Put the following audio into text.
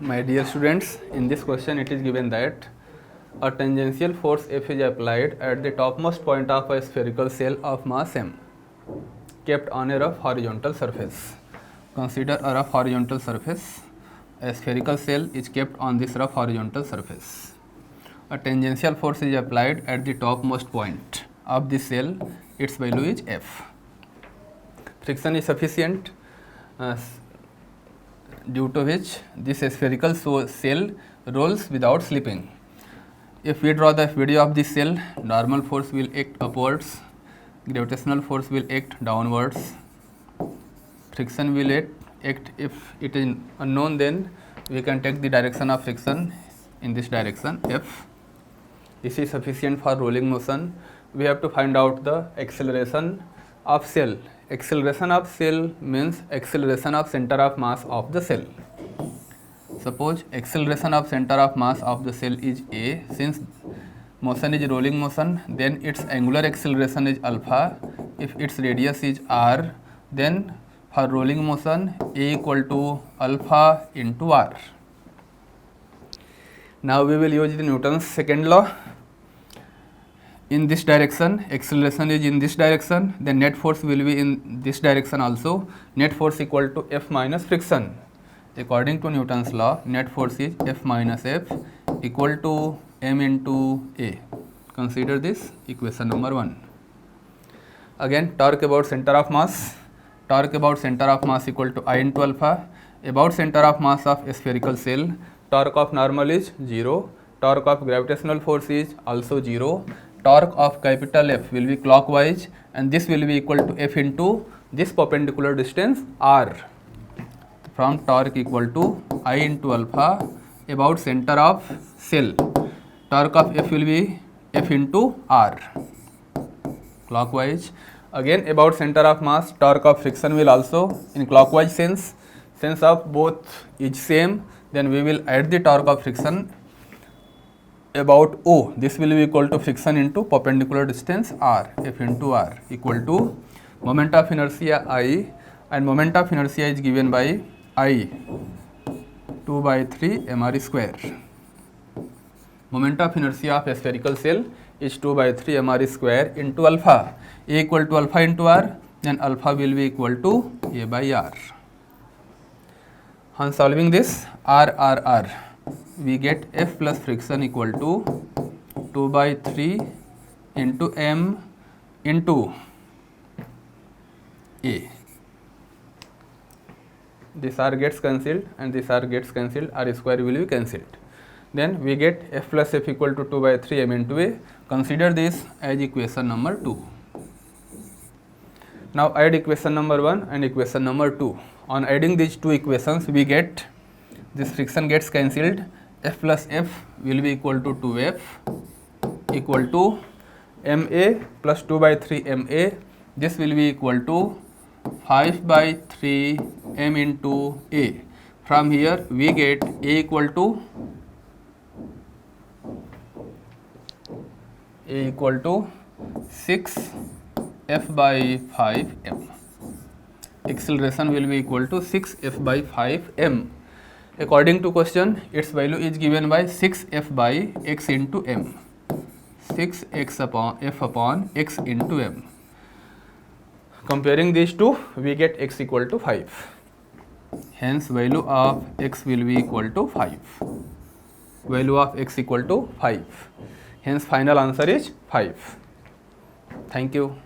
My dear students, in this question it is given that a tangential force F is applied at the topmost point of a spherical shell of mass m kept on a rough horizontal surface. Consider a rough horizontal surface. A spherical shell is kept on this rough horizontal surface. A tangential force is applied at the topmost point of the shell. Its value is F. Friction is sufficient due to which this spherical shell rolls without slipping. If we draw the video of this shell, normal force will act upwards, gravitational force will act downwards, friction will act. If it is unknown, then we can take the direction of friction in this direction, F. This is sufficient for rolling motion. We have to find out the acceleration of shell. Acceleration of shell means acceleration of center of mass of the shell. Suppose acceleration of center of mass of the shell is A. Since motion is rolling motion, then its angular acceleration is alpha. If its radius is r, then for rolling motion A equal to alpha into r. Now we will use the Newton's second law. In this direction, acceleration is in this direction, then net force will be in this direction also. Net force equal to F minus friction. According to Newton's law, net force is F minus F equal to m into A. Consider this equation number 1. Again, torque about center of mass. Torque about center of mass equal to I into alpha. About center of mass of a spherical shell, torque of normal is 0. Torque of gravitational force is also 0. Torque of capital F will be clockwise, and this will be equal to F into this perpendicular distance r. From torque equal to I into alpha about center of shell. Torque of F will be F into r. Clockwise. Again, about center of mass, torque of friction will also in clockwise sense. Sense of both is same. Then we will add the torque of friction about O. This will be equal to friction into perpendicular distance r, F into r equal to moment of inertia I, and moment of inertia is given by I 2 by 3 mr square. Moment of inertia of a spherical shell is 2 by 3 mr square into alpha. A equal to alpha into r, then alpha will be equal to A by r. On solving this r, we get F plus friction equal to 2 by 3 into m into A. This r gets cancelled and this r gets cancelled, r square will be cancelled. Then we get F plus F equal to 2 by 3 m into A. Consider this as equation number 2. Now add equation number 1 and equation number 2. On adding these two equations, we get this friction gets cancelled. F plus F will be equal to 2F equal to MA plus 2 by 3 MA. This will be equal to 5 by 3 M into A. From here we get A equal to 6 F by 5 M. Acceleration will be equal to 6 F by 5 M. According to question, its value is given by 6 F by x into m. 6 x upon F upon x into m. Comparing these two, we get x equal to 5. Hence, value of x will be equal to 5. Value of x equal to 5. Hence, final answer is 5. Thank you.